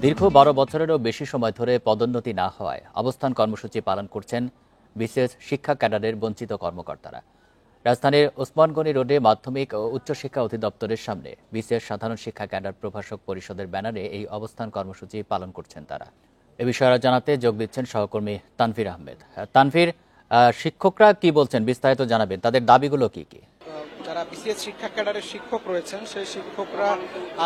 দীর্ঘ ১২ বছরেরও বেশি সময় ধরে পদোন্নতি না হওয়ায় অবস্থান কর্মসূচি পালন করছেন বিসিএস শিক্ষা ক্যাডারের বঞ্চিত কর্মকর্তারা। রাজধানীর ওসমানগনি রোডে মাধ্যমিক ও উচ্চশিক্ষা অধিদপ্তরের সামনে বিসিএস সাধারণ শিক্ষা ক্যাডার প্রভাষক পরিষদের ব্যানারে এই অবস্থান কর্মসূচি পালন করছেন তারা। এ বিষয়ে জানাতে যোগ দিচ্ছেন সহকর্মী তানভীর আহমেদ। তানভীর, শিক্ষকরা কি বলছেন বিস্তারিত জানাবেন, তাদের দাবিগুলো কি কি? যারা বিসিএস শিক্ষা ক্যাডারের শিক্ষক রয়েছেন সেই শিক্ষকরা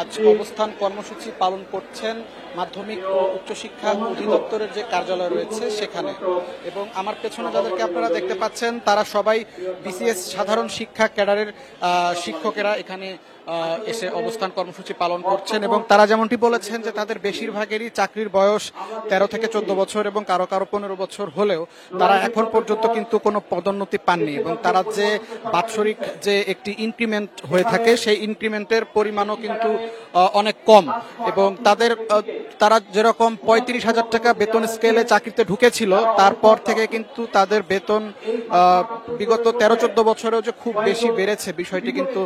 আজ অবস্থান কর্মসূচি পালন করছেন মাধ্যমিক ও উচ্চশিক্ষা অধিদপ্তরের যে কার্যালয় রয়েছে সেখানে। এবং আমার পেছনে যাদেরকে আপনারা দেখতে পাচ্ছেন তারা সবাই বিসিএস সাধারণ শিক্ষা ক্যাডারের শিক্ষকেরা এখানে এসে অবস্থান কর্মসূচি পালন করছেন। এবং তারা যেমনটি বলেছেন যে তাদের বেশিরভাগেরই চাকরির বয়স 13 থেকে 14 বছর এবং কারো কারো 15 বছর হলেও তারা এখন পর্যন্ত কিন্তু কোনো পদোন্নতি পাননি। এবং তারা যে বাৎসরিক যে একটি ইনক্রিমেন্ট হয়ে থাকে সেই ইনক্রিমেন্টের পরিমাণও কিন্তু অনেক কম। এবং তারা যেরকম 35,000 টাকা বেতন স্কেলে চাকরিতে ঢুকেছিল তারপর থেকে কিন্তু তাদের বেতন বিগত 13-14 বছরেও যে খুব বেশি বেড়েছে বিষয়টি কিন্তু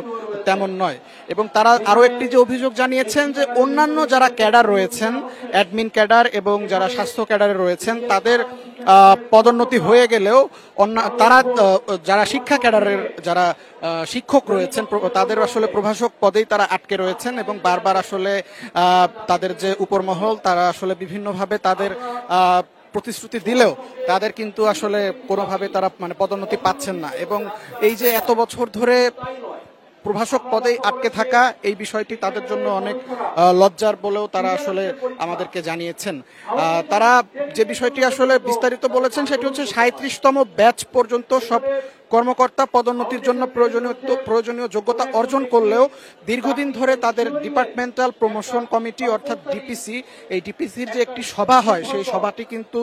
তেমন নয়। এবং তারা আরো একটি যে অভিযোগ জানিয়েছেন যে অন্যান্য যারা ক্যাডার রয়েছেন, অ্যাডমিন ক্যাডার এবং যারা স্বাস্থ্য ক্যাডারে রয়েছেন তাদের পদোন্নতি হয়ে গেলেও তারা যারা শিক্ষা ক্যাডারের যারা শিক্ষক রয়েছেন তাদের আসলে প্রভাষক পদেই তারা আটকে রয়েছেন। এবং বারবার আসলে তাদের যে উপরমহল তারা আসলে বিভিন্নভাবে তাদের প্রতিশ্রুতি দিলেও তাদের কিন্তু আসলে কোনোভাবে তারা পদোন্নতি পাচ্ছেন না। এবং এই যে এত বছর ধরে প্রভাষক পদেই আটকে থাকা এই বিষয়টি তাদের জন্য অনেক লজ্জার বলেও তারা আসলে আমাদেরকে জানিয়েছেন। তারা যে বিষয়টি আসলে বিস্তারিত বলেছেন সেটি হচ্ছে 37তম ব্যাচ পর্যন্ত সব কর্মকর্তা পদোন্নতির জন্য প্রয়োজনীয় যোগ্যতা অর্জন করলেও দীর্ঘদিন ধরে তাদের ডিপার্টমেন্টাল প্রমোশন কমিটি অর্থাৎ ডিপিসি, এই ডিপিসির যে একটি সভা হয় সেই সভাটি কিন্তু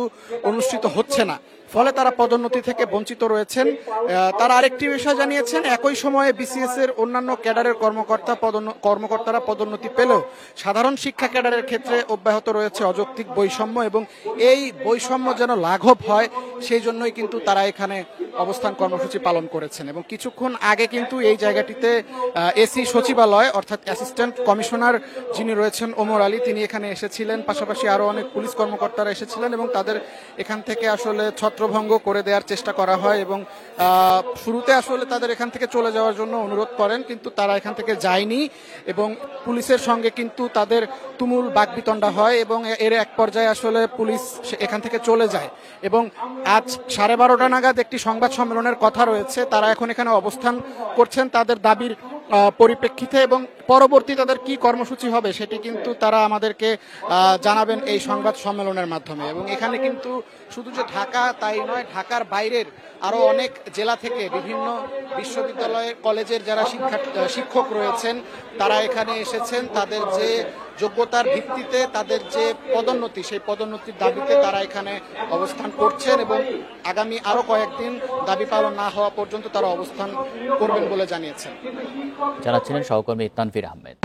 অনুষ্ঠিত হচ্ছে না, ফলে তারা পদোন্নতি থেকে বঞ্চিত রয়েছেন। তারা আরেকটি বিষয় জানিয়েছেন, একই সময়ে বিসিএস এর অন্যান্য ক্যাডারের কর্মকর্তারা পদোন্নতি পেলেও সাধারণ শিক্ষা ক্যাডারের ক্ষেত্রে অব্যাহত রয়েছে অযৌক্তিক বৈষম্য এবং এই বৈষম্য যেন লাঘব হয় সেই জন্যই কিন্তু তারা এখানে অবস্থান কর্মসূচি পালন করেছেন। এবং কিছুক্ষণ আগে কিন্তু এই জায়গাটিতে এসি সচিবালয় অর্থাৎ অ্যাসিস্ট্যান্ট কমিশনার যিনি রয়েছেন ওমর আলী তিনি এখানে এসেছিলেন, পাশাপাশি আরো অনেক পুলিশ কর্মকর্তারা এসেছিলেন এবং তাদের এখান থেকে আসলে ছত্রভঙ্গ করে দেওয়ার চেষ্টা করা হয়। এবং শুরুতে আসলে তাদের এখান থেকে চলে যাওয়ার জন্য অনুরোধ করেন কিন্তু তারা এখান থেকে যায়নি এবং পুলিশের সঙ্গে কিন্তু তাদের তুমুল বাকবিতণ্ডা হয় এবং এর এক পর্যায়ে আসলে পুলিশ এখান থেকে চলে যায়। এবং আজ 12:30 নাগাদ একটি সংবাদ সম্মেলনের কথা রয়েছে, তারা এখন এখানে অবস্থান করছেন তাদের দাবির পরিপ্রেক্ষিতে এবং পরবর্তী তাদের কি কর্মসূচি হবে সেটি কিন্তু তারা আমাদেরকে জানাবেন এই সংবাদ সম্মেলনের মাধ্যমে। এবং এখানে কিন্তু শুধু যে ঢাকা তাই নয়, ঢাকার বাইরের আরো অনেক জেলা থেকে বিভিন্ন বিশ্ববিদ্যালয় কলেজের যারা শিক্ষক রয়েছেন তারা এখানে এসেছেন তাদের যে যোগ্যতার ভিত্তিতে তাদের যে পদোন্নতি সেই পদোন্নতির দাবিতে তারা এখানে অবস্থান করছেন এবং আগামী আরো কয়েকদিন দাবি পালন না হওয়া পর্যন্ত তারা অবস্থান করবেন বলে জানিয়েছেন। জানাচ্ছিলেন সহকর্মী তানভীর আহমেদ।